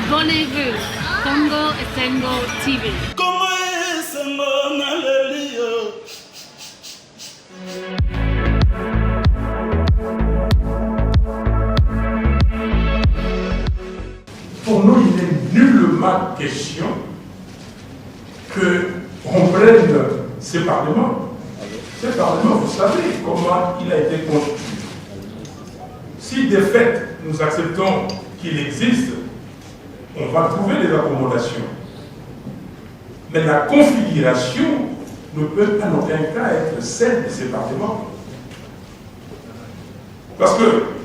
Abonnez-vous, Congo Esengo TV. Congo Esengo Nalelio. Pour nous, il n'est nullement question qu'on prenne ces parlements. Ces parlements, vous savez comment il a été constitué. Si de fait nous acceptons qu'il existe, on va trouver des accommodations. Mais la configuration ne peut en aucun cas être celle de ces parlements. Parce que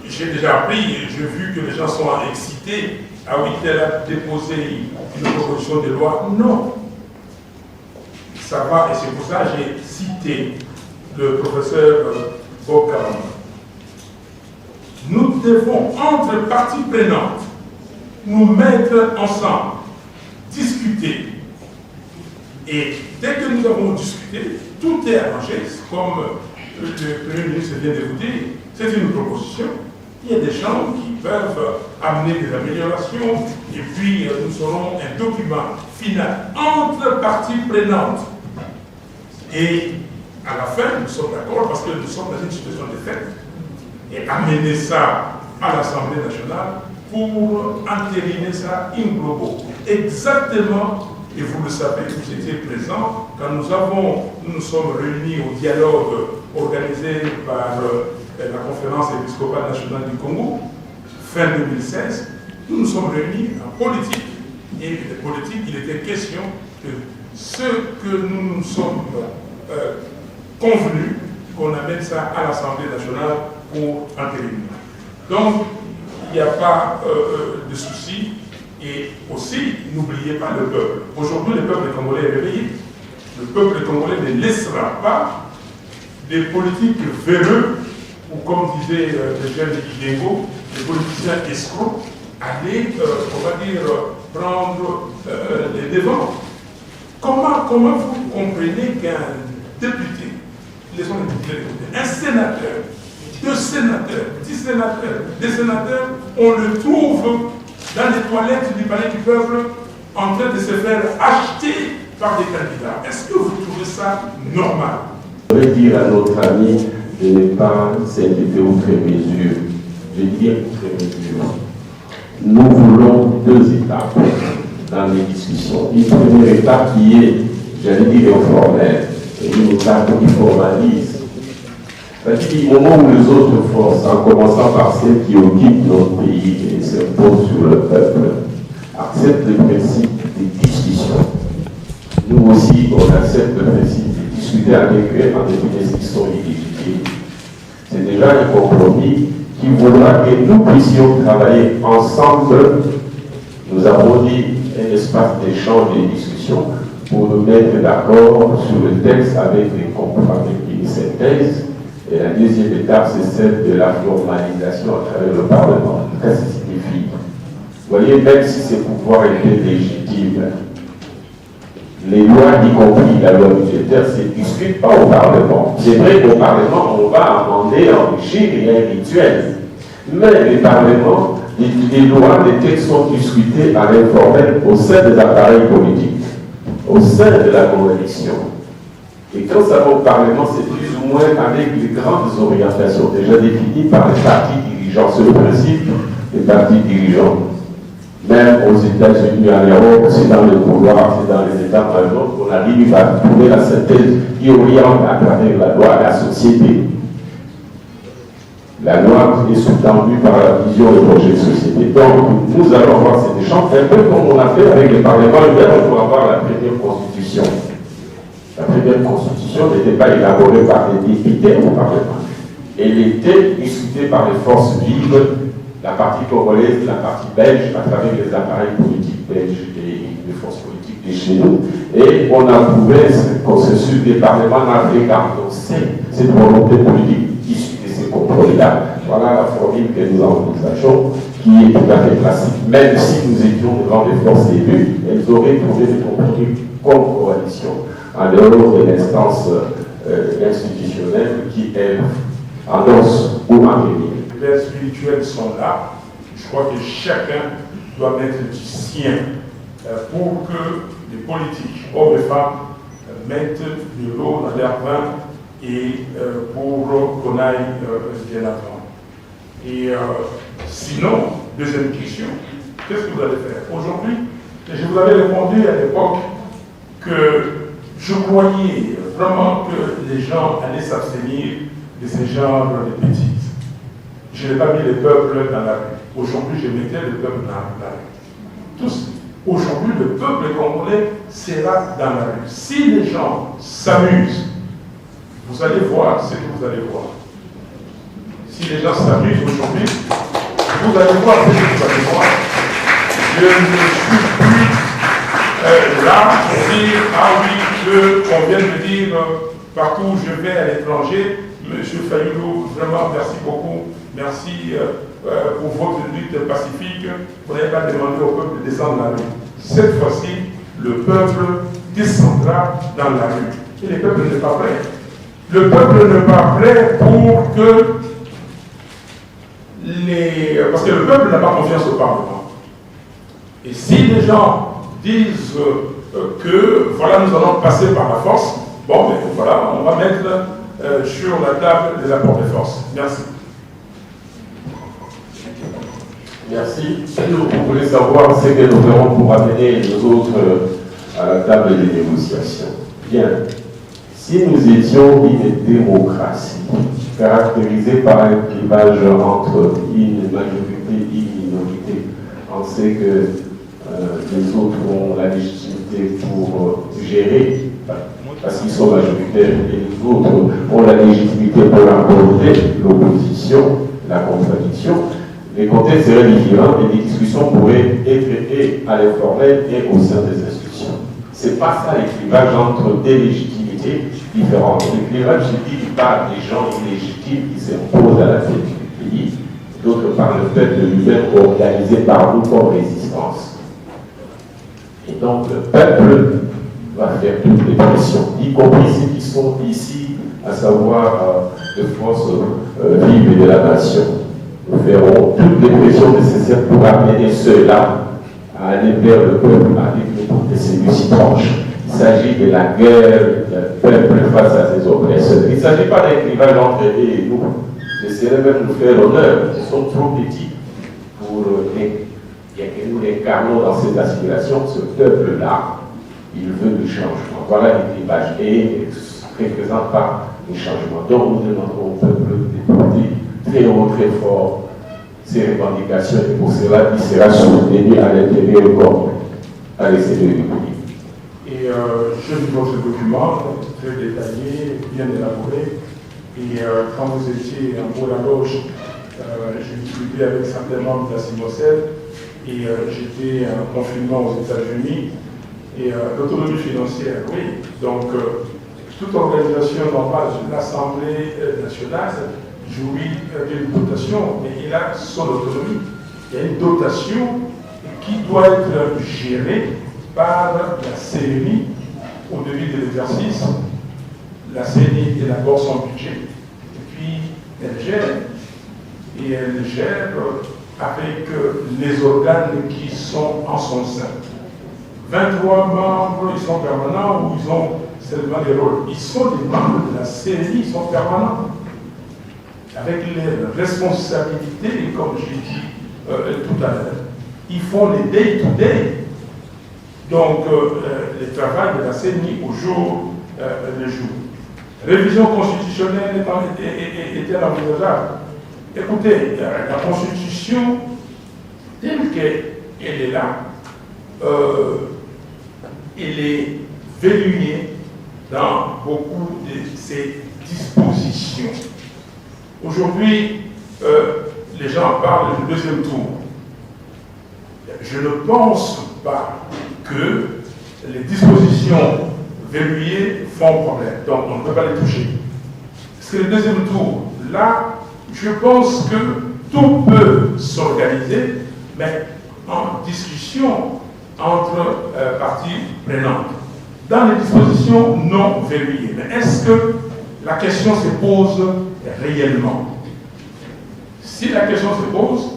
j'ai déjà appris, j'ai vu que les gens sont excités. Ah oui, tel a déposé une proposition de loi. Non. Ça va, et c'est pour ça que j'ai cité le professeur Bokaram. Nous devons, entre parties prenantes, nous mettre ensemble, discuter. Et dès que nous avons discuté, tout est arrangé, comme le Premier ministre vient de vous dire, c'est une proposition. Il y a des gens qui peuvent amener des améliorations, et puis nous aurons un document final entre parties prenantes. Et à la fin, nous sommes d'accord parce que nous sommes dans une situation de fait. Et amener ça à l'Assemblée nationale pour entériner ça in globo. Exactement, et vous le savez, vous étiez présents, quand nous nous sommes réunis au dialogue organisé par la conférence épiscopale nationale du Congo, fin 2016, nous nous sommes réunis en politique. Et de politique, il était question de ce que nous nous sommes convenus, qu'on amène ça à l'Assemblée nationale pour entériner. Donc, il n'y a pas de souci. Et aussi, n'oubliez pas le peuple. Aujourd'hui, le peuple congolais est réveillé. Le peuple congolais ne laissera pas des politiques véreux, ou comme disait le jeune Idengo, les politiciens escrocs, aller, on va dire, prendre les devants. Comment vous comprenez qu'un député, laissons les députés de côté, un sénateur, 2 sénateurs, 10 sénateurs, des sénateurs, on le trouve dans les toilettes du palais du peuple en train de se faire acheter par des candidats. Est-ce que vous trouvez ça normal? Je vais dire à notre ami de ne pas s'inquiéter outre mesure. Je dis outre mesure. Nous voulons 2 étapes dans les discussions. Une première étape qui est, j'allais dire, informelle, et une étape qui formalise. C'est-à-dire au moment où les autres forces, en commençant par celles qui occupent notre pays et s'imposent sur le peuple, acceptent le principe des discussions, nous aussi, on accepte le principe de discuter avec eux en définissant qu'ils sont illégitimes. C'est déjà un compromis qui voudra que nous puissions travailler ensemble. Nous avons dit un espace d'échange et de discussion pour nous mettre d'accord sur le texte avec une synthèse. Et la deuxième étape, c'est celle de la formalisation à travers le Parlement. Qu'est-ce que ça signifie? Vous voyez, même si ces pouvoirs étaient légitimes, les lois, y compris la loi budgétaire, ne se discutent pas au Parlement. C'est vrai qu'au Parlement, on va amender, enrichir, il y a un rituel. Mais les parlements, les lois, les textes sont discutés à l'informel au sein des appareils politiques, au sein de la coalition. Et quand ça va au Parlement, c'est plus ou moins avec les grandes orientations déjà définies par les partis dirigeants. C'est le principe des partis dirigeants. Même aux États-Unis, en Europe, c'est dans le pouvoir, c'est dans les États-majors qu'on arrive à trouver la synthèse qui oriente à travers la loi la société. La loi est sous-tendue par la vision et le projet de société. Donc, nous allons voir cet échange, un peu comme on a fait avec les parlements humains pour avoir la première constitution. La première constitution n'était pas élaborée par des députés au Parlement. Elle était discutée par les forces vives, la partie congolaise, la partie belge, à travers les appareils politiques belges et les forces politiques de chez nous. Et on a trouvé ce consensus des parlements africains. Donc c'est cette volonté politique issue de ces compromis-là. Voilà la formule que nous envisageons, qui est tout à fait classique. Même si nous étions devant des forces élues, elles auraient trouvé des compromis comme coalition, en dehors de l'instance institutionnelle qui, elle, endosse ou en ligne. Les spirituels sont là. Je crois que chacun doit mettre du sien pour que les politiques, hommes et femmes, mettent de l'eau dans leur vin et pour qu'on aille bien avant. Et sinon, deuxième question, qu'est-ce que vous allez faire aujourd'hui? Je vous avais répondu à l'époque que je croyais vraiment que les gens allaient s'abstenir de ce genre de bêtises. Je n'ai pas mis les peuples dans la rue. Aujourd'hui, je mettais le peuple dans la rue. Tous. Aujourd'hui, le peuple congolais sera dans la rue. Si les gens s'amusent, vous allez voir ce que vous allez voir. Si les gens s'amusent aujourd'hui, vous allez voir ce que vous allez voir. Je ne suis plus là pour dire, ah oui, on vient de dire, partout où je vais à l'étranger, M. Fayulu, vraiment merci beaucoup. Merci pour votre lutte pacifique. Vous n'avez pas demandé au peuple de descendre dans la rue. Cette fois-ci, le peuple descendra dans la rue. Et le peuple n'est pas prêt. Le peuple n'est pas prêt pour que parce que le peuple n'a pas confiance au Parlement. Et si les gens disent que voilà, nous allons passer par la force, bon, mais voilà, on va mettre sur la table des apports de force. Merci. Merci. Vous voulez savoir ce que nous ferons pour amener les autres à la table des négociations. Bien. Si nous étions une démocratie caractérisée par un clivage entre une majorité et une minorité, on sait que les autres ont la légitimité pour gérer, parce qu'ils sont majoritaires, et les autres ont la légitimité pour aborder l'opposition, la contradiction. Les contextes seraient différents et les discussions pourraient être et à l'informel et au sein des institutions. Ce n'est pas ça l'équilibrage entre des légitimités différentes. L'équilibrage se dit par des gens illégitimes qui s'imposent à la tête du pays, d'autre part le fait de lui-même organisé par nous comme résistance. Et donc le peuple va faire toutes les pressions, y compris ceux qui sont ici, à savoir les forces vives de la nation. Nous ferons toutes les pressions nécessaires pour amener ceux-là à aller vers le peuple avec les celui-ci tranche. Il s'agit de la guerre du peuple face à ses oppresseurs. Il ne s'agit pas d'un clivage entre eux et nous. Ce serait même nous faire honneur. Nous sommes trop petits pour que nous l'incarnons dans cette aspiration. Ce peuple-là, il veut du changement. Voilà le clivage et ne représente pas le changement. Donc nous demandons au peuple de porter très haut, très fort ses revendications et pour cela il sera soutenu à l'intérieur comme à l'extérieur du pays. Et je lis votre document, très détaillé, bien élaboré. Et quand vous étiez en haut à la loge, j'ai discuté avec certains membres de la CIMOCEL et j'étais en confinement aux États-Unis. Et l'autonomie financière, oui. Donc, toute organisation normale, l'Assemblée nationale, jouit d'une dotation, mais il a son autonomie. Il y a une dotation qui doit être gérée par la CNI au début de l'exercice. La CNI élabore son budget, et puis elle gère. Et elle gère avec les organes qui sont en son sein. 23 membres, ils sont permanents ou ils ont seulement des rôles. Ils sont des membres de la CNI, ils sont permanents. Avec les responsabilités, comme j'ai dit tout à l'heure. Ils font les day-to-day. Donc, le travail de la CNI au jour le jour. Révision constitutionnelle est-elle envisageable? Écoutez, la Constitution, telle qu'elle est là, elle est verrouillée dans beaucoup de ses dispositions. Aujourd'hui, les gens parlent du deuxième tour. Je ne pense pas que les dispositions verrouillées font problème. Donc, on ne peut pas les toucher. Parce que le deuxième tour, là, je pense que tout peut s'organiser, mais en discussion entre parties prenantes. Dans les dispositions non verrouillées. Mais est-ce que la question se pose réellement? Si la question se pose,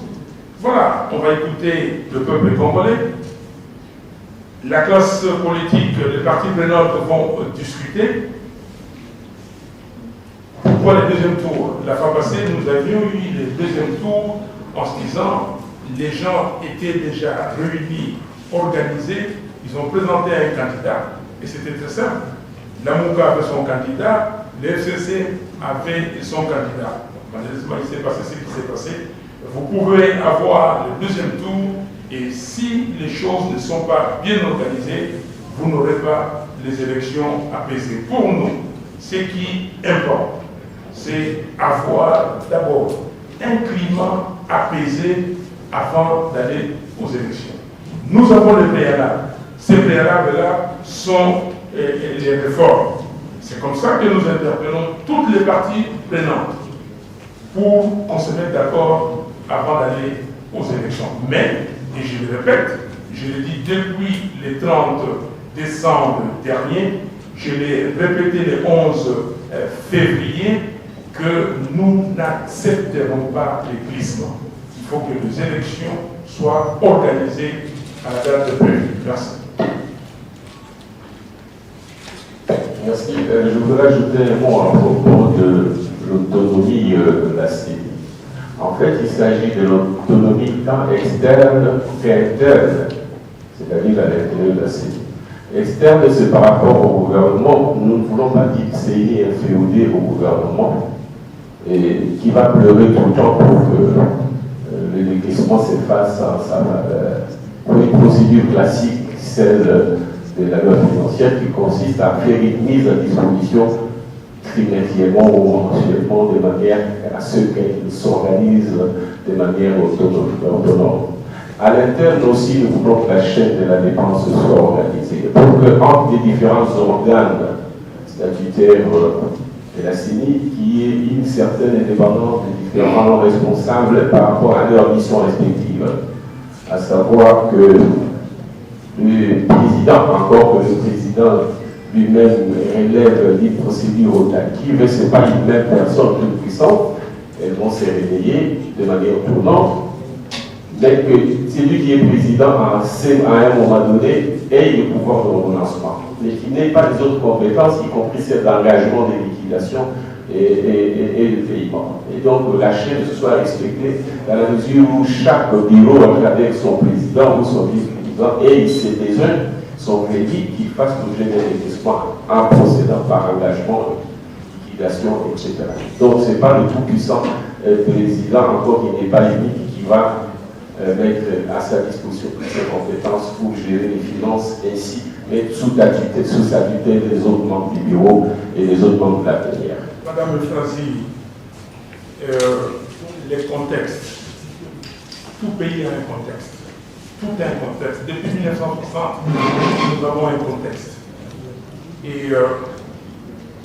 Voilà, on va écouter le peuple congolais. La classe politique, les partis prenants vont discuter. Pourquoi le deuxième tour? La fois passée, nous avions eu le deuxième tour en se disant les gens étaient déjà réunis, organisés, ils ont présenté un candidat et c'était très simple. La Mouka avait son candidat, le FCC avait son candidat. Malheureusement, il s'est passé ce qui s'est passé. Vous pouvez avoir le deuxième tour et si les choses ne sont pas bien organisées, vous n'aurez pas les élections apaisées. Pour nous, ce qui importe, c'est avoir d'abord un climat apaisé avant d'aller aux élections. Nous avons les préalables. Ces préalables-là sont les réformes. C'est comme ça que nous interpellons toutes les parties prenantes pour qu'on se mette d'accord avant d'aller aux élections. Mais, et je le répète, je l'ai dit depuis le 30 décembre dernier, je l'ai répété le 11 février, que nous n'accepterons pas les glissements. Il faut que les élections soient organisées à la date de prévue. Merci. Merci. Je voudrais ajouter un mot à propos de l'autonomie de la CENI. En fait, il s'agit de l'autonomie tant externe qu'interne, c'est-à-dire à l'intérieur de la CENI. Externe, c'est par rapport au gouvernement. Nous ne voulons pas dire que CENI est inféodé au gouvernement et qui va pleurer tout le temps pour que le déglissement s'efface pour une procédure classique, celle de la loi financière qui consiste à faire une mise à disposition trimestriellement ou mensuellement de manière à ce qu'elle s'organise de manière autonome. À l'interne aussi, nous voulons que la chaîne de la dépense soit organisée pour que entre les différents organes statutaires de la CENI, qu'il y ait une certaine indépendance des différents responsables par rapport à leurs missions respectives. À savoir que le président, encore que le président lui-même relève d'une procédure autarkive, ce n'est pas une même personne toute puissante, elles vont se réveiller de manière tournante, mais que celui qui est président à un moment donné ait le pouvoir de renoncement, mais qui n'ait pas les autres compétences, y compris celles d'engagement de liquidation et de paiement. Et donc la chaîne soit respectée dans la mesure où chaque bureau, avec son président ou son vice-président, et ses besoins sont prédits qui fassent l'objet d'un investissement en procédant par engagement, liquidation, etc. Donc ce n'est pas le tout-puissant président encore qui n'est pas unique qui va mettre à sa disposition toutes ses compétences pour gérer les finances ainsi, mais sous sa tutelle des autres membres du bureau et des autres membres de la plénière. Madame Frazi, les contextes, tout pays a un contexte. Tout a un contexte. Depuis 1960, nous avons un contexte. Et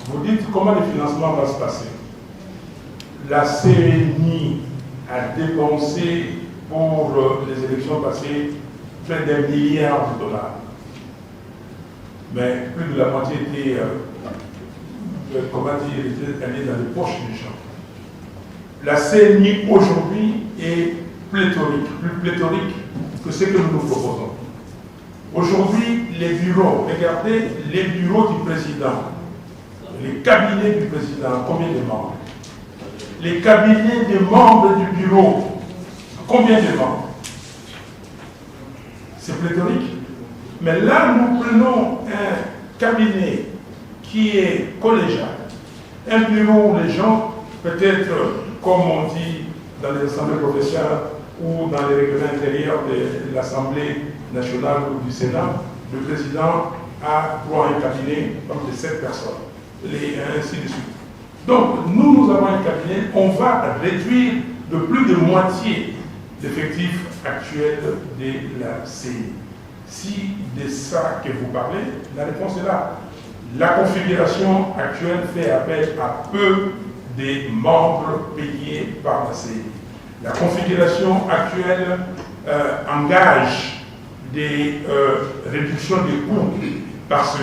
vous dites comment le financement va se passer. La CENI a dépensé pour les élections passées près d'1 milliard de dollars. Mais plus de la moitié était, était allée dans les poches des gens. La CENI aujourd'hui est pléthorique, plus pléthorique que ce que nous nous proposons. Aujourd'hui, les bureaux, regardez les bureaux du président, les cabinets du président, combien de membres? Les cabinets des membres du bureau, combien de membres? C'est pléthorique. Mais là, nous prenons un cabinet qui est collégial, un bureau où les gens, peut-être, comme on dit dans les assemblées professionnelles ou dans les règlements intérieurs de l'Assemblée nationale ou du Sénat, le président a droit à un cabinet de 7 personnes, ainsi de suite. Donc, nous avons un cabinet, on va réduire de plus de moitié l'effectif actuel de la CENI. Si de ça que vous parlez, la réponse est là. La configuration actuelle fait appel à peu des membres payés par la CENI. La configuration actuelle engage des réductions des coûts parce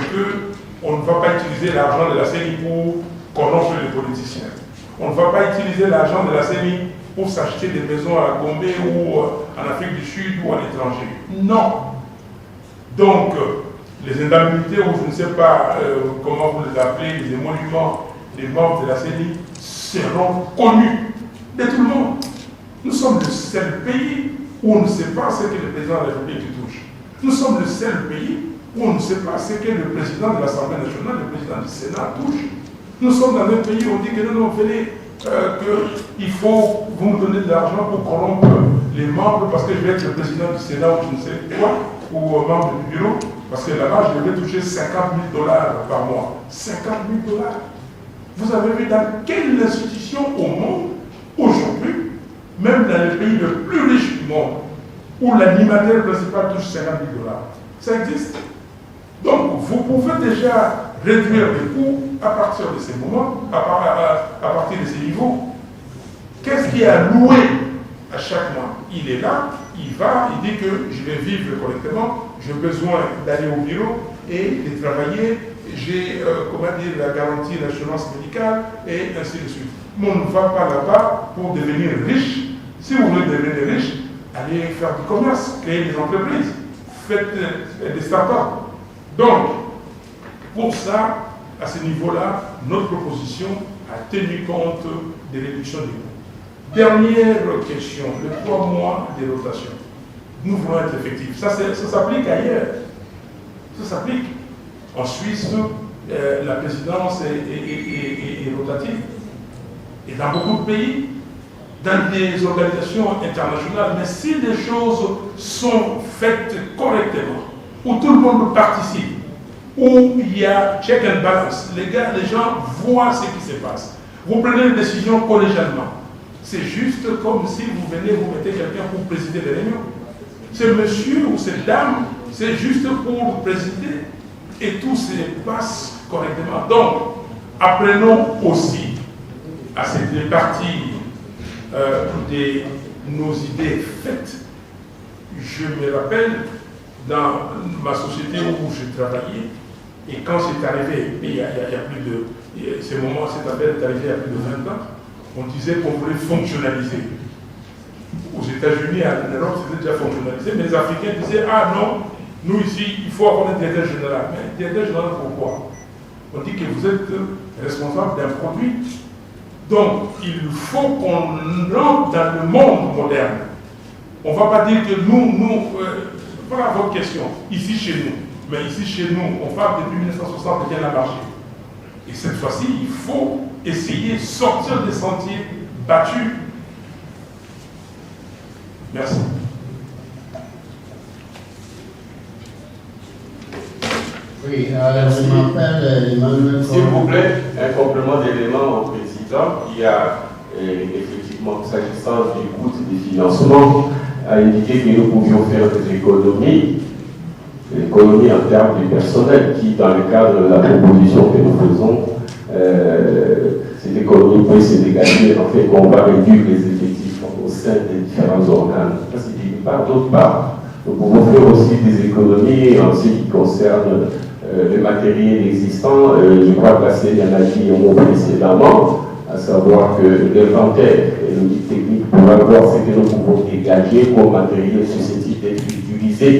qu'on ne va pas utiliser l'argent de la CENI pour corrompre les politiciens. On ne va pas utiliser l'argent de la CENI pour s'acheter des maisons à Gombe ou en Afrique du Sud ou à l'étranger. Non. Donc, les indemnités, ou je ne sais pas comment vous les appelez, les émoluments, les morts de la CENI, seront connus de tout le monde. Nous sommes le seul pays où on ne sait pas ce que le président de la République touche. Nous sommes le seul pays où on ne sait pas ce que le président de l'Assemblée nationale, le président du Sénat touche. Nous sommes dans un pays où on dit que non, venez, qu'il faut vous me donner de l'argent pour corrompre les membres parce que je vais être le président du Sénat ou je ne sais quoi, ou membre du bureau, parce que là-bas, je devais toucher 50 000 $ par mois. 50 000 $. Vous avez vu dans quelle institution au monde, aujourd'hui, même dans les pays les plus riches du monde, où l'animateur principal touche 50 000 $. Ça existe. Donc, vous pouvez déjà réduire les coûts à partir de ces moments, à partir de ces niveaux. Qu'est-ce qui est alloué à chaque mois? Il est là, il va, il dit que je vais vivre correctement, j'ai besoin d'aller au bureau et de travailler, j'ai la garantie d'assurance médicale et ainsi de suite. Mais on ne va pas là-bas pour devenir riche. Si vous voulez devenir riche, allez faire du commerce, créer des entreprises, faites des startups. Donc, pour ça, à ce niveau-là, notre proposition a tenu compte des réductions des coûts. Dernière question, les 3 mois de rotation. Nous voulons être effectifs. Ça s'applique ailleurs. Ça s'applique. En Suisse, la présidence est rotative. Et dans beaucoup de pays, dans des organisations internationales, mais si les choses sont faites correctement, où tout le monde participe, où il y a check and balance, les gens voient ce qui se passe. Vous prenez une décision collégialement. C'est juste comme si vous venez, vous mettez quelqu'un pour présider les réunions. C'est monsieur ou cette dame, c'est juste pour présider et tout se passe correctement. Donc, apprenons aussi à cette partie de nos idées faites. Je me rappelle, dans ma société où j'ai travaillé, et quand c'est arrivé, il y a plus de... Ce moment, cette affaire est arrivée il y a plus de 20 ans, on disait qu'on voulait fonctionnaliser. Aux États-Unis, en Europe, c'était déjà fonctionnalisé, mais les Africains disaient, ah non, nous ici, il faut avoir un directeur général. Mais directeur général, pourquoi? On dit que vous êtes responsable d'un produit. Donc, il faut qu'on rentre dans le monde moderne. On ne va pas dire que voilà votre question, ici chez nous. Mais ici chez nous, on parle depuis 1960 bien à marché. Et cette fois-ci, il faut essayer de sortir des sentiers battus. Merci. Oui, je m'appelle Emmanuel. S'il vous plaît, un complément d'élément au président. Il y a effectivement, s'agissant du coût des financements, a indiqué que nous pouvions faire des économies en termes de personnel, qui, dans le cadre de la proposition que nous faisons, cette économie peut se dégager, en fait, qu'on va réduire les effectifs au sein des différents organes. Ça, c'est d'une part. D'autre part, nous pouvons faire aussi des économies en ce qui concerne le matériel existant. Je crois que la CENI en a dit un mot précédemment, à savoir que l'inventaire et le guide technique pour avoir ce que nous pouvons dégager comme matériel susceptible d'être utilisé.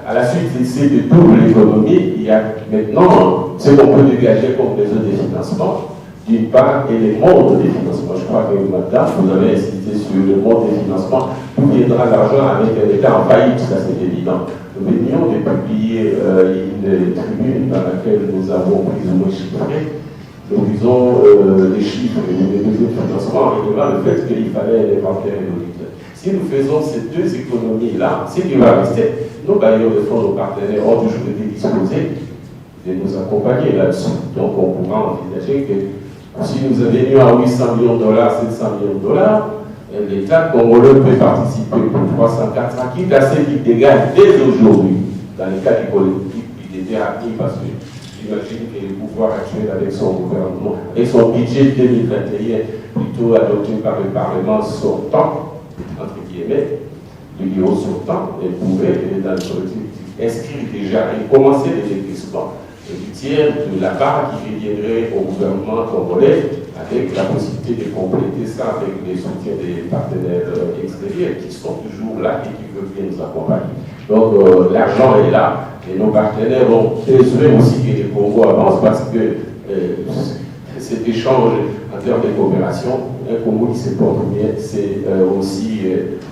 À la suite de cette double économie, il y a maintenant ce qu'on peut dégager comme réseau de financement, d'une part, et les modes de financement. Je crois que madame, vous avez insisté sur le mode de financement, d'où viendra l'argent avec un État en faillite, ça c'est évident. Nous venions de publier une tribune dans laquelle nous avons plus ou moins chiffré l'horizon des chiffres et des besoins de financement, et devant le fait qu'il fallait l'inventaire et l'auditeur. Si nous faisons ces deux économies-là, ce qui va rester, nos bailleurs de fonds, nos partenaires ont toujours été disposés de nous accompagner là-dessus. Donc on pourra envisager que si nous venions à 800 millions de dollars, 700 millions de dollars, l'État congolais peut participer pour 304, quitte à ce qu'il dégage dès aujourd'hui, dans le cas du collectif budgétaire actif, parce que j'imagine que le pouvoir actuel avec son gouvernement et son budget 2021, plutôt adopté par le Parlement sortant, entre guillemets, le bureau sortant, et pouvait, dans le collectif, inscrire déjà et commencer les décaissements du tiers de la part qui reviendrait au gouvernement congolais avec la possibilité de compléter ça avec les soutiens des partenaires extérieurs qui sont toujours là et qui veulent bien nous accompagner. Donc l'argent est là et nos partenaires ont besoin aussi que le Congo avance parce que cet échange en termes de coopération, un Congo qui se porte bien, c'est aussi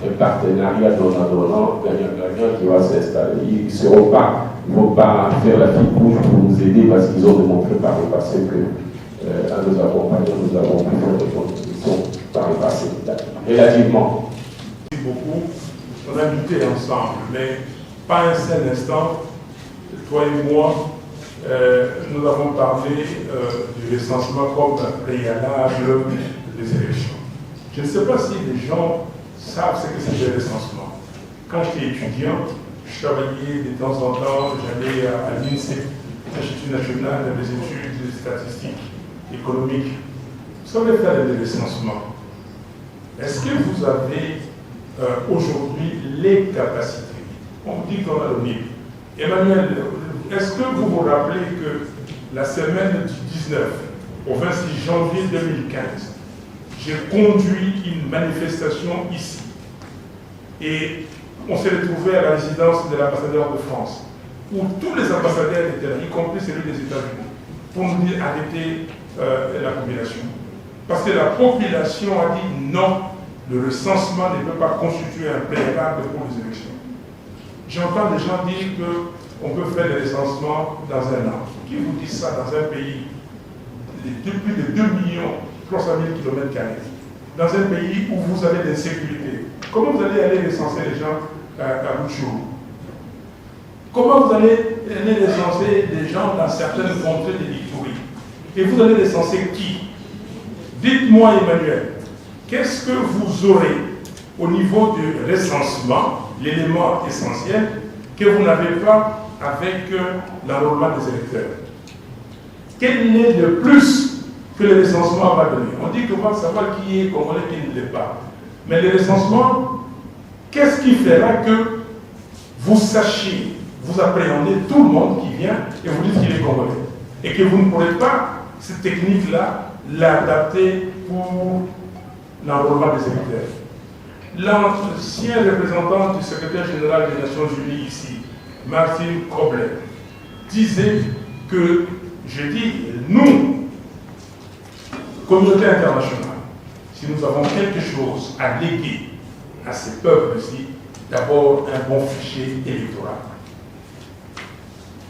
un partenariat donnant-donnant, gagnant-gagnant qui va s'installer. Ils ne vont pas faire la fine bouche pour nous aider parce qu'ils ont démontré par le passé que à nos accompagnants, nous avons pu faire des contributions par le passé, relativement. Merci beaucoup. On a lutté ensemble, mais pas un seul instant, toi et moi, nous avons parlé du recensement comme préalable des élections. Je ne sais pas si les gens savent ce que c'est le recensement. Quand j'étais étudiant, je travaillais de temps en temps, j'allais à l'INSEE, l'Institut national des études statistiques économiques. Vous savez faire des recensements. Est-ce que vous avez aujourd'hui les capacités? On vous dit qu'on a le niveau. Emmanuel, est-ce que vous vous rappelez que la semaine du 19 au 26 janvier 2015, j'ai conduit une manifestation ici et on s'est retrouvé à la résidence de l'ambassadeur de France où tous les ambassadeurs étaient là, y compris celui des États-Unis, pour nous dire arrêter la population. Parce que la population a dit non, le recensement ne peut pas constituer un préalable pour les élections. J'entends des gens dire qu'on peut faire le recensement dans un an. Qui vous dit ça dans un pays de plus de 2 300 000 km², dans un pays où vous avez des sécurités? Comment vous allez aller recenser les gens à Bouchourou? Comment vous allez aller recenser les gens dans certaines contrées de l'Itourie? Et vous allez recenser qui? Dites-moi, Emmanuel, qu'est-ce que vous aurez au niveau du recensement, l'élément essentiel, que vous n'avez pas avec l'enrôlement des électeurs? Quel est le plus que le recensement va donner? On dit qu'on va savoir qui est congolais et qui ne l'est pas. Mais le recensement, qu'est-ce qui fera que vous sachiez, vous appréhendez tout le monde qui vient et vous dites qu'il est congolais? Et que vous ne pourrez pas, cette technique-là, l'adapter pour l'enrôlement des électeurs. L'ancien représentant du secrétaire général des Nations Unies ici, Martin Kobler, disait que, je dis, nous, communauté internationale, si nous avons quelque chose à léguer à ces peuples-ci, d'abord un bon fichier électoral.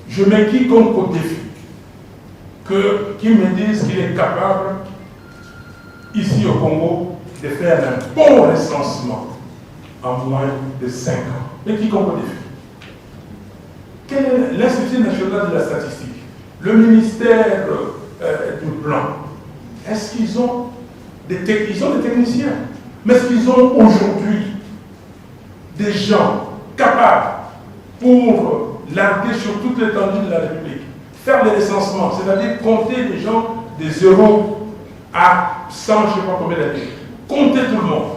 Je mets quiconque au défi qui me dise qu'il est capable, ici au Congo, de faire un bon recensement en moins de 5 ans. Mais quiconque au défi. Quel est l'Institut national de la statistique, le ministère du plan? Est-ce qu'ils ont des techniciens? Mais est-ce qu'ils ont aujourd'hui des gens capables pour larguer sur toute l'étendue de la République, faire les recensements, c'est-à-dire compter les gens des 0 à 100, je ne sais pas combien d'années, compter tout le monde.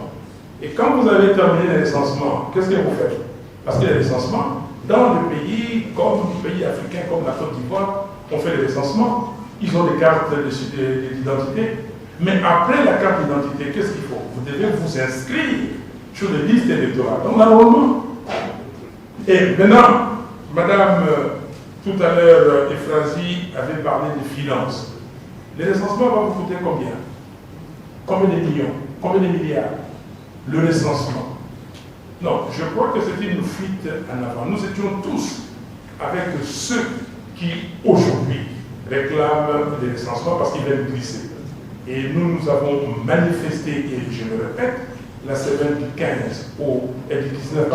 Et quand vous avez terminé les recensements, qu'est-ce que vous faites? Parce que les recensements, dans le pays, comme les pays africains, comme la Côte d'Ivoire, on fait les recensements, ils ont des cartes d'identité. Mais après la carte d'identité, qu'est-ce qu'il faut? Vous devez vous inscrire sur les listes électorales. Donc l'enrôlement. Et maintenant, Madame, tout à l'heure, Efrazi avait parlé de finances. Le recensement va vous coûter combien? Combien de millions? Combien de milliards? Le recensement. Non, je crois que c'était une fuite en avant. Nous étions tous avec ceux qui, aujourd'hui, réclament des recensements parce qu'ils veulent glisser. Et nous avons manifesté, et je le répète, la semaine du 19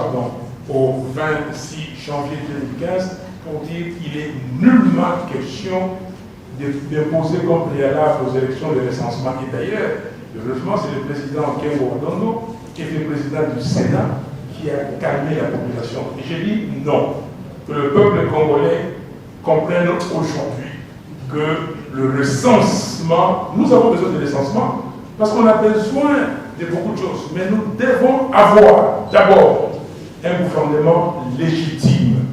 au 26 janvier 2015, pour dire qu'il est nullement question d'imposer comme préalable aux élections de recensement. Et d'ailleurs, heureusement, c'est le président Kengo Adondo, qui était président du Sénat, qui a calmé la population. Et j'ai dit non, que le peuple congolais comprenne aujourd'hui que le recensement, nous avons besoin de recensement, parce qu'on a besoin de beaucoup de choses, mais nous devons avoir d'abord un gouvernement légitime,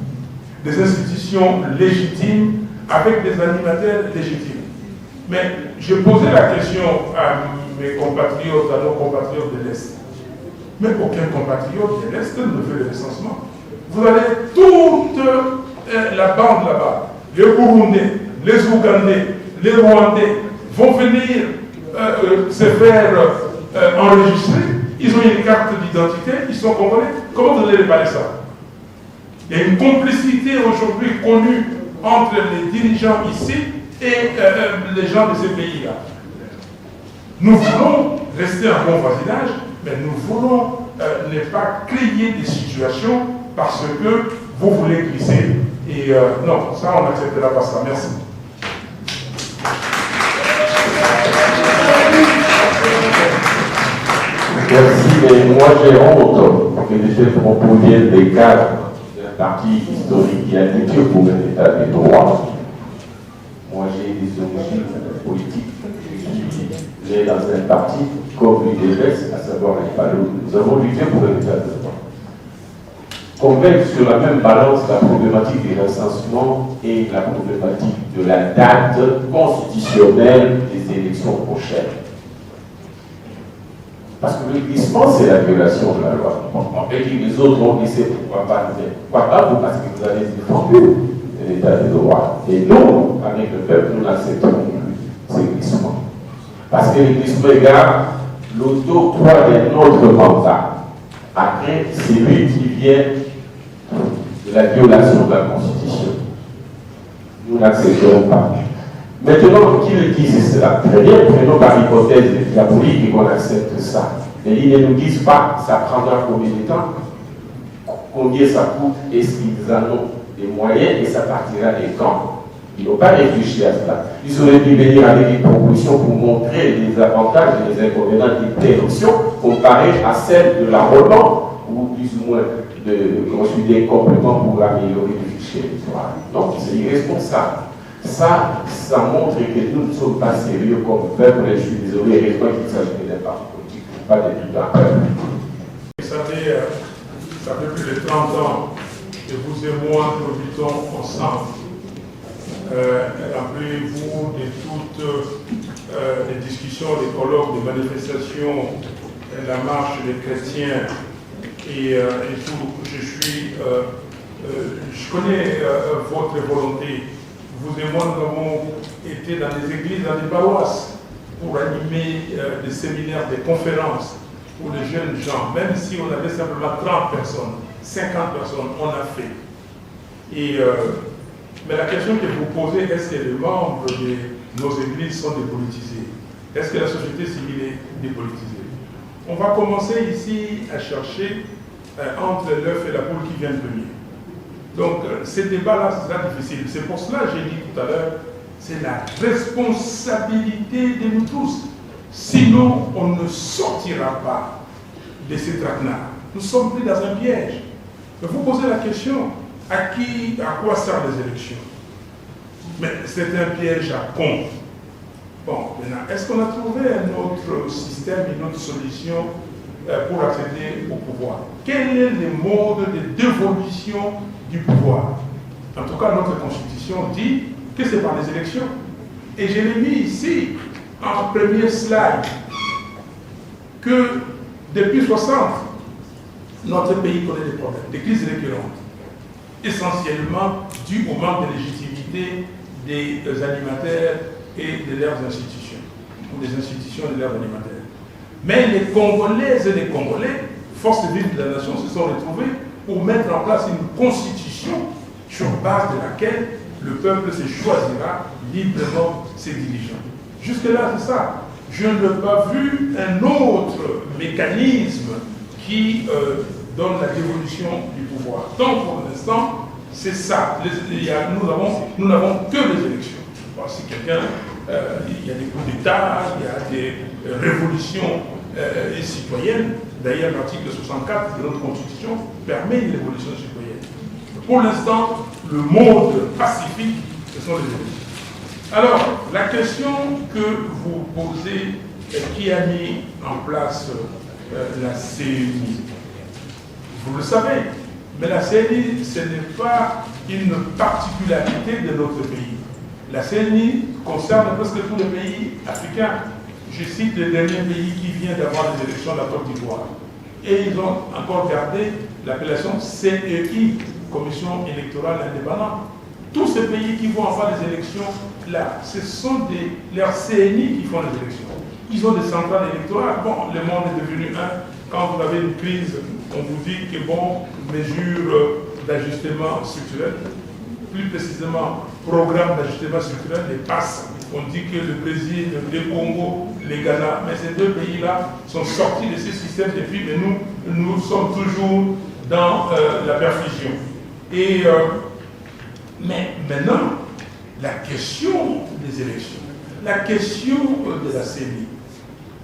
des institutions légitimes, avec des animateurs légitimes. Mais je posais la question à mes compatriotes, à nos compatriotes de l'Est. Mais aucun compatriote de l'Est ne veut le recensement. Vous avez toute la bande là-bas, les Burundais, les Ougandais, les Rwandais vont venir se faire enregistrer. Ils ont une carte d'identité, ils sont congolais. Comment vous allez parler ça? Il y a une complicité aujourd'hui connue entre les dirigeants ici et les gens de ces pays-là. Nous voulons rester en bon voisinage, mais nous voulons ne pas créer des situations parce que vous voulez glisser. Et non, ça, on n'acceptera pas ça. Merci. Merci, mais moi j'ai honte que les chefs proposiennent des cadres d'un parti historique qui a lutté pour un état de droit. Moi j'ai des origines politiques. Je suis né dans un parti comme l'UDPS, à savoir les Palos. Nous avons lutté pour un état de droit. On met sur la même balance la problématique des recensements et la problématique de la date constitutionnelle des élections prochaines. Parce que le glissement, c'est la violation de la loi. On peut dire les autres ont glissé, pourquoi pas nous? Pourquoi pas vous? Parce que vous avez défendu l'état de droit. Et nous, avec le peuple, nous n'acceptons plus ces glissements. Parce que le glissement égard l'auto-octroi de notre mandat. Après, c'est lui qui vient de la violation de la Constitution. Nous n'accepterons pas. Maintenant, qu'ils disent cela, très bien, prenons par hypothèse diabolique et qu'on accepte ça. Mais ils ne nous disent pas, ça prendra combien de temps, combien ça coûte, est-ce qu'ils en ont des moyens et ça partira des camps. Ils n'ont pas réfléchi à cela. Ils auraient dû venir avec des propositions pour montrer les avantages et les inconvénients des telles options comparées à celles de l'enrôlement ou plus ou moins de construire des compléments pour améliorer le fichier électoral. Donc c'est irresponsable. Ça montre que nous ne sommes pas sérieux comme peuple, et je suis désolé, heureusement qu'il s'agit d'un parti politique, pas de tout un peuple. Ça fait plus de 30 ans que vous et moi nous luttons ensemble. Rappelez-vous de toutes les discussions, les colloques, les manifestations, la marche des chrétiens et tout. Je connais votre volonté. Vous et moi, nous avons été dans des églises, dans des paroisses, pour animer des séminaires, des conférences pour les jeunes gens. Même si on avait simplement 30 personnes, 50 personnes, on a fait. Mais la question que vous posez, est-ce que les membres de nos églises sont dépolitisés? Est-ce que la société civile est dépolitisée? On va commencer ici à chercher entre l'œuf et la poule qui vient de venir. Donc, ces débats-là, c'est très difficile. C'est pour cela que j'ai dit tout à l'heure, c'est la responsabilité de nous tous. Sinon, on ne sortira pas de ces traquenards. Nous sommes pris dans un piège. Mais vous posez la question, à quoi servent les élections? Mais c'est un piège à con. Bon, maintenant, est-ce qu'on a trouvé un autre système, une autre solution pour accéder au pouvoir? Quel est le mode de dévolution du pouvoir? En tout cas, notre Constitution dit que c'est par les élections. Et je l'ai mis ici, en premier slide, que depuis 60, notre pays connaît des problèmes, des crises récurrentes, essentiellement dues au manque de légitimité des animateurs et de leurs institutions, ou des institutions de leurs animateurs. Mais les Congolaises et les Congolais, forces vives de la nation, se sont retrouvés pour mettre en place une constitution sur base de laquelle le peuple se choisira librement ses dirigeants. Jusque-là, c'est ça. Je n'ai pas vu un autre mécanisme qui donne la dévolution du pouvoir. Donc, pour l'instant, c'est ça. Nous n'avons que les élections. Bon, si quelqu'un, il y a des coups d'État, il y a des révolutions citoyennes. D'ailleurs, l'article 64 de notre Constitution permet une révolution citoyenne. Pour l'instant, le mode pacifique, ce sont les élections. Alors, la question que vous posez, qui a mis en place la CENI? Vous le savez, mais la CENI, ce n'est pas une particularité de notre pays. La CENI concerne presque tous les pays africains. Je cite le dernier pays qui vient d'avoir des élections, la Côte d'Ivoire. Et ils ont encore gardé l'appellation CEI, Commission électorale indépendante. Tous ces pays qui vont avoir des élections, là, ce sont leurs CNI qui font les élections. Ils ont des centrales électorales. Bon, le monde est devenu un. Quand vous avez une crise, on vous dit que bon, mesures d'ajustement structurel, plus précisément, programme d'ajustement structurel, les PASS. On dit que le Brésil, le Congo, les Ghana, mais ces deux pays-là sont sortis de ce système depuis, mais nous sommes toujours dans la perfusion. Et, mais maintenant, la question des élections, la question de la CENI,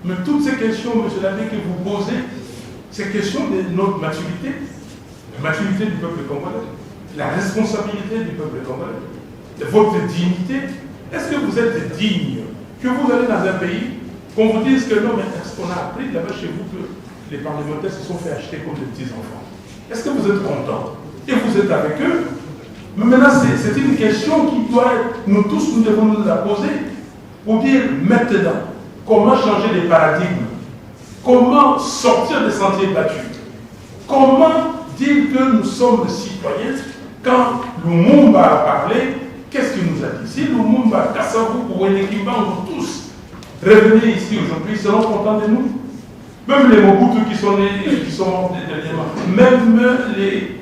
mais toutes ces questions, M. l'abbé, que vous posez, ces questions de notre maturité, la maturité du peuple congolais, la responsabilité du peuple congolais, de votre dignité. Est-ce que vous êtes digne que vous allez dans un pays, qu'on vous dise que non, mais est-ce qu'on a appris là-bas chez vous que les parlementaires se sont fait acheter comme des petits-enfants? Est-ce que vous êtes content? Et vous êtes avec eux? Mais maintenant, c'est une question qui doit être, nous tous, nous devons nous la poser pour dire maintenant, comment changer les paradigmes? Comment sortir des sentiers battus? Comment dire que nous sommes citoyens quand Lumumba a parlé? Qu'est-ce qu'il nous a dit? Si Lumumba, Kassavou ou Wenekimba, nous tous revenir ici aujourd'hui, seront contents de nous. Même les Mobutu qui sont morts dernièrement, même les,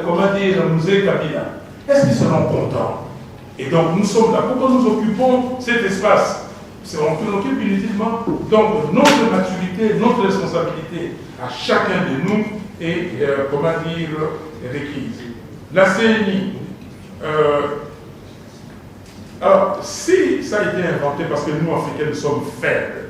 comment dire, Mzee Kabila, est-ce qu'ils seront contents? Et donc nous sommes là. Pourquoi nous occupons cet espace? On l'occupe inutilement. Donc notre maturité, notre responsabilité à chacun de nous est, comment dire, requise. La CENI, alors si ça a été inventé parce que nous, Africains, nous sommes faibles,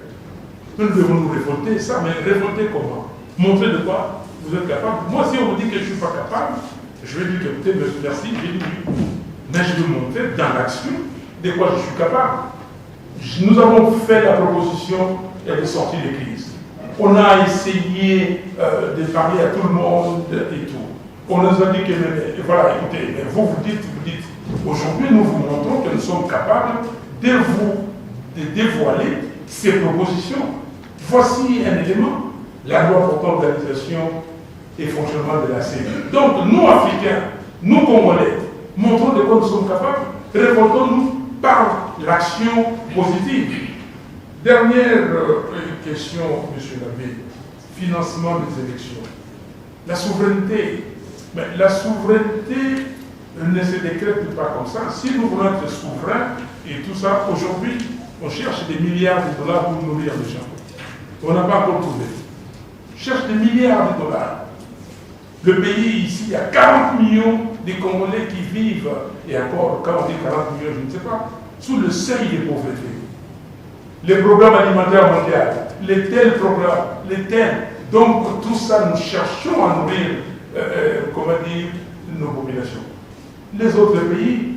nous devons nous révolter, ça, mais révolter comment? Montrer de quoi vous êtes capable. Moi, si on vous dit que je ne suis pas capable, je vais dire que écoutez, merci, j'ai dit oui. Mais je vais montrer dans l'action de quoi je suis capable. Nous avons fait la proposition de sortie de crise. On a essayé de parler à tout le monde et tout. On nous a dit que, voilà, écoutez, mais vous dites, aujourd'hui nous vous montrons que nous sommes capables de dévoiler ces propositions. Voici un élément, la loi portant organisation et fonctionnement de la CENI. Donc nous, Africains, nous, Congolais, montrons de quoi nous sommes capables, révoltons-nous par l'action positive. Dernière question, M. l'abbé, financement des élections. La souveraineté. Mais la souveraineté ne se décrète pas comme ça. Si nous voulons être souverains et tout ça, aujourd'hui, on cherche des milliards de dollars pour nourrir les gens. On n'a pas encore trouvé. On cherche des milliards de dollars. Le pays ici, il y a 40 millions de Congolais qui vivent, et encore, quand on dit 40 millions, je ne sais pas, sous le seuil de pauvreté. Les programmes alimentaires mondiaux, les tels programmes, les tels. Donc, tout ça, nous cherchons à nourrir, comment dire, nos populations. Les autres pays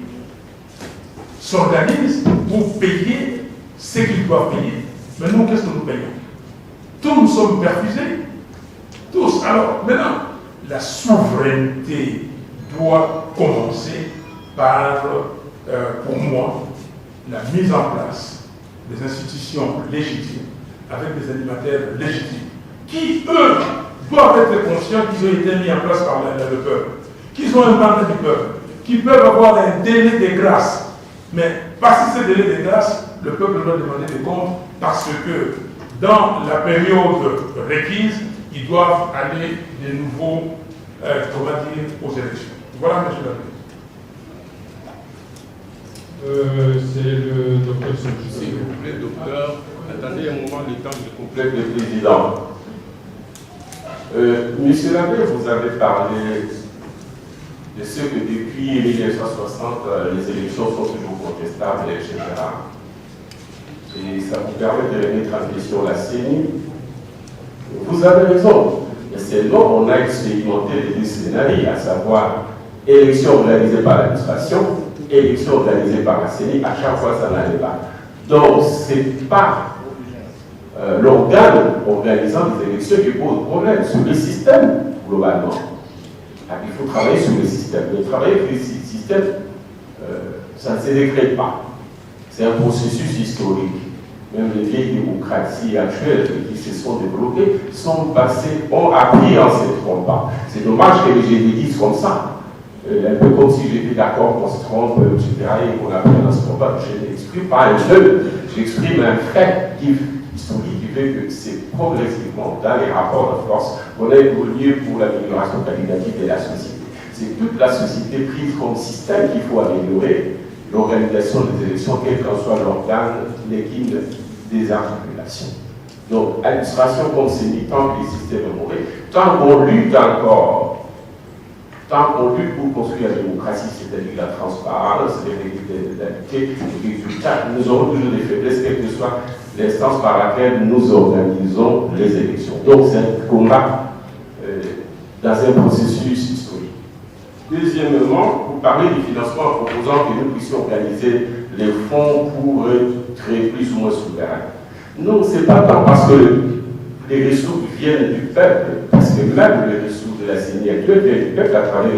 s'organisent pour payer ce qu'ils doivent payer. Mais nous, qu'est-ce que nous payons? Tous nous sommes perfusés. Tous. Alors, maintenant, la souveraineté doit commencer par, pour moi, la mise en place des institutions légitimes, avec des animateurs légitimes, qui, eux, doivent être conscients qu'ils ont été mis en place par le peuple, qu'ils ont un mandat du peuple, qu'ils peuvent avoir un délai de grâce. Mais passer ce délai de grâce, le peuple doit demander des comptes parce que dans la période requise, ils doivent aller de nouveau, comment dire, aux élections. Voilà, M. l'abbé. C'est le docteur Soujou. S'il vous plaît, docteur, attendez un moment, le temps de complète le président. Monsieur l'abbé, vous avez parlé de ce que depuis 1960, les élections sont toujours contestables, etc. Et ça vous permet de remettre en question la CENI. Vous avez raison. Mais c'est long, on a expérimenté les deux scénarios, à savoir élection organisée par l'administration, élection organisée par la CENI, à chaque fois ça n'allait pas. Donc, ce n'est pas l'organe organisant des élections qui pose problème, sur le système, globalement. Il faut travailler sur le système. Mais travailler sur le système, ça ne se décrète pas. C'est un processus historique. Même les vieilles démocraties actuelles qui se sont développées ont appris en se trompant. C'est dommage que les GDI comme ça. Un peu comme si j'étais d'accord qu'on se trompe, etc. et qu'on apprenne à se tromper. Je n'exprime pas un jeu, j'exprime un fait historique qui fait que c'est progressivement dans les rapports de force qu'on a évolué pour l'amélioration qualitative de la société. C'est toute la société prise comme système qu'il faut améliorer. L'organisation des élections, quel qu'en soit l'organe, l'équipe des articulations. Donc, administration comme c'est mis tant que les systèmes mauvais, tant qu'on lutte encore, tant qu'on lutte pour construire la démocratie, c'est-à-dire la transparence, l'égalité, les résultats, nous aurons toujours des faiblesses, quelle que soit l'instance par laquelle nous organisons les élections. Donc, c'est un combat dans un processus historique. Deuxièmement, vous parlez du financement en proposant que nous puissions organiser les fonds pour être plus ou moins souverains. Non, ce n'est pas tant parce que les ressources viennent du peuple, parce que même les ressources de la CENI actuelle viennent du peuple à travers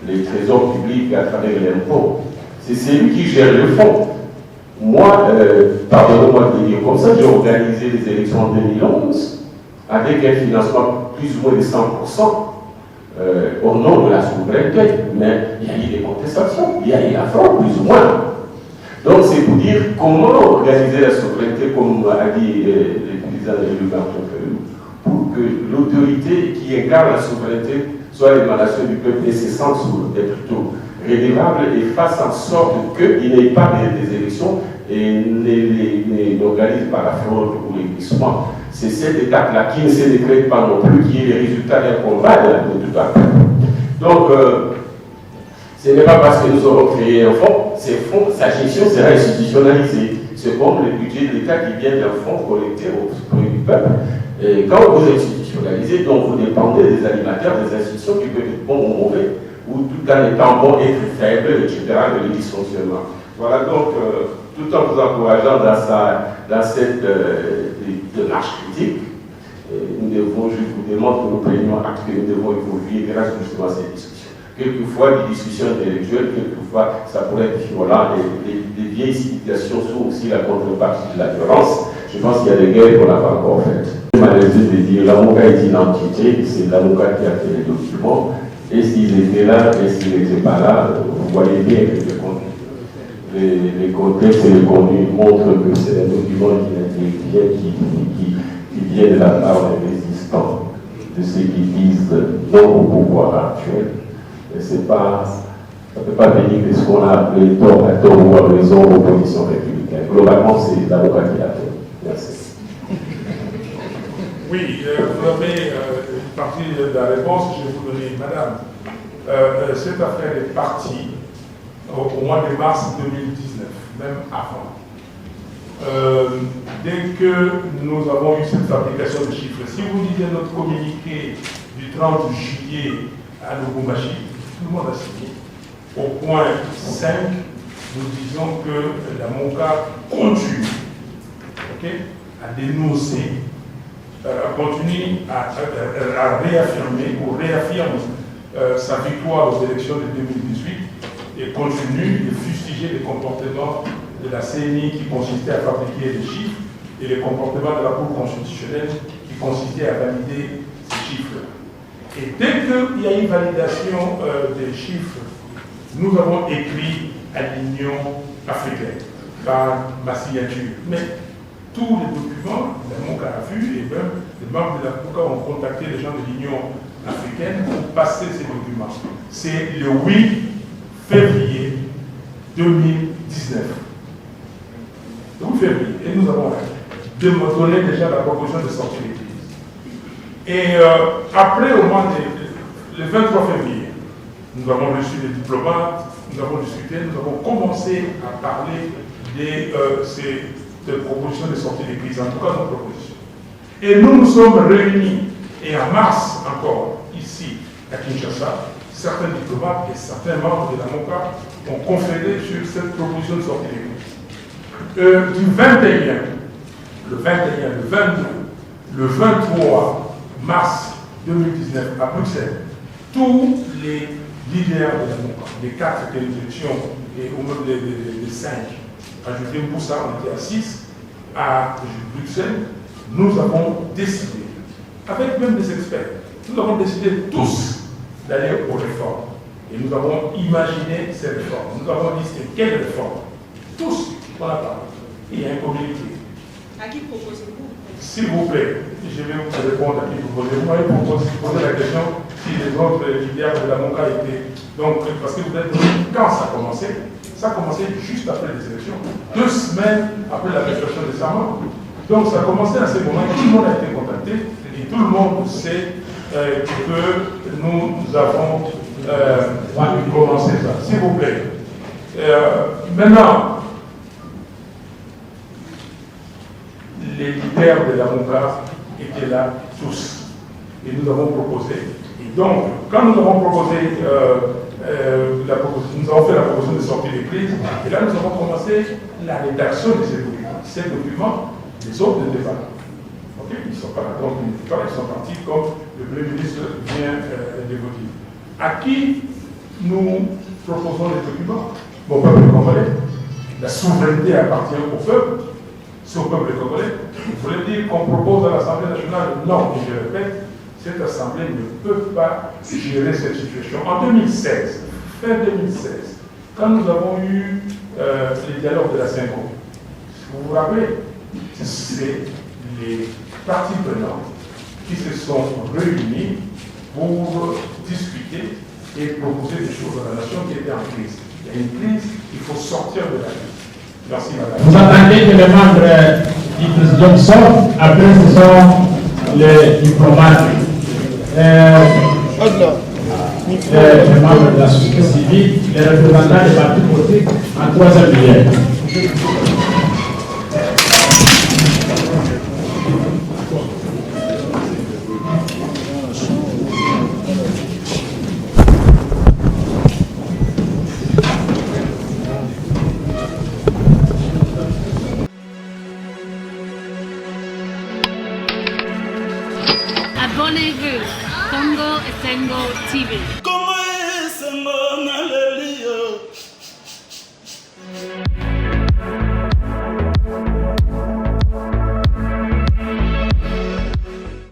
les trésors publics, à travers l'impôt. C'est lui qui gère le fonds. Moi, pardonnez-moi de dire comme ça, j'ai organisé les élections en 2011 avec un financement plus ou moins de 100%. Au nom de la souveraineté, mais il y a eu des contestations, il y a eu la fraude, plus ou moins. Donc c'est pour dire comment organiser la souveraineté, comme a dit le président de l'Union, pour que l'autorité qui incarne la souveraineté soit l'émanation du peuple et se sente plutôt redevable et fasse en sorte qu'il n'y ait pas des élections et n'organise pas la fraude ou les glissements. C'est cette étape-là qui ne se décrète pas non plus, qui est le résultat d'un combat de tout à l'heure. Donc, ce n'est pas parce que nous aurons créé un fonds, ces fonds, sa gestion sera institutionnalisée. C'est comme le budget de l'État qui vient d'un fonds collecté au profit du peuple. Et quand vous institutionnalisez, donc vous dépendez des animateurs, des institutions qui peuvent être bons ou mauvais, ou tout en étant bon et faible, etc., de dysfonctionnement. Voilà donc, tout en vous encourageant dans cette démarche critique, nous devons, je vous demande que nous prenions acte que nous devons évoluer grâce justement à cette discussion. Quelquefois, des discussions intellectuelles, quelquefois, ça pourrait être violent, les vieilles civilisations sont aussi la contrepartie de la violence. Je pense qu'il y a des guerres qu'on n'a pas encore faites. Je m'arrêtais de dire, l'avocat est une entité, c'est l'avocat qui a fait les documents, et s'ils étaient là, et s'ils n'étaient pas là, vous voyez bien que les contextes et les contenus montrent que c'est un document qui vient de la part des résistants, de ceux qui disent non au pouvoir actuel. Et ça ne peut pas venir de ce qu'on a appelé tort à tort ou à raison opposition républicaine. Globalement, c'est l'avocat qui l'a fait. Merci. Oui, vous avez une partie de la réponse, je vais vous donner, madame. Cette affaire est partie au mois de mars 2019, même avant. Dès que nous avons eu cette fabrication de chiffres, si vous lisez notre communiqué du 30 juillet à Lubumbashi, tout le monde a signé. Au point 5, nous disons que la MONCA continue à dénoncer, continue à réaffirmer ou réaffirme sa victoire aux élections de 2018 et continue de fustiger les comportements de la CENI qui consistait à fabriquer des chiffres et les comportements de la Cour constitutionnelle qui consistait à valider ces chiffres. Et dès qu'il y a une validation des chiffres, nous avons écrit à l'Union africaine par ma signature. Mais tous les documents, la MONCA a vu, et même les membres de la MONCA ont contacté les gens de l'Union africaine pour passer ces documents. C'est le 8 février 2019. Le 8 février. Et nous avons donné déjà la proposition de sortie de crise. Et après, au mois le 23 février, nous avons reçu des diplomates, nous avons discuté, nous avons commencé à parler de propositions de sortie de crise, en tout cas nos propositions. Et nous nous sommes réunis, et en mars encore, ici, à Kinshasa, certains diplomates et certains membres de la MONCA ont conféré sur cette proposition de sortie de crise. Du 21, le 22, le 23 mars 2019 à Bruxelles, tous les leaders de la MONCA, les 4 que nous étions, et au moins les 5, ajouté Moussa, on était à 6, à Bruxelles, nous avons décidé, avec même des experts, nous avons décidé tous d'aller aux réformes. Et nous avons imaginé ces réformes. Nous avons dit c'est quelles réformes? Tous, on a parlé. Il y a un communiqué. À qui proposez-vous? S'il vous plaît, je vais vous répondre à qui vous proposez. Vous m'avez posé la question si les autres leaders de la MOCA étaient. Donc, parce que vous êtes dit, quand ça a commencé juste après les élections, 2 semaines après la prestation des serments. Donc, ça a commencé à ce moment, tout le monde a été contacté et tout le monde sait que nous avons commencé ça. S'il vous plaît. Maintenant, les leaders de la MOCA étaient là tous. Et nous avons proposé. Et donc, quand nous avons proposé, nous avons fait la proposition de sortie des crises, et là nous avons commencé la rédaction de ces documents. Ces documents, les autres n'étaient pas là. Okay? Ils ne sont pas là. Donc, ils sont partis comme le Premier ministre vient de vous dire. À qui nous proposons les documents? Au peuple congolais. La souveraineté appartient au peuple. C'est au peuple congolais. Vous voulez dire qu'on propose à l'Assemblée nationale? Non, et je répète, cette Assemblée ne peut pas gérer cette situation. En 2016, fin 2016, quand nous avons eu les dialogues de la 5 vous vous rappelez, c'est les parties prenantes qui se sont réunis pour discuter et proposer des choses à la nation qui était en crise. Il y a une crise, il faut sortir de la crise. Merci madame. Vous attendez que les membres du président sortent, après ce sont les diplomates, les membres de la société civile, les représentants des partis politiques en 3e lieu. Abonnez-vous, Congo Esengo TV.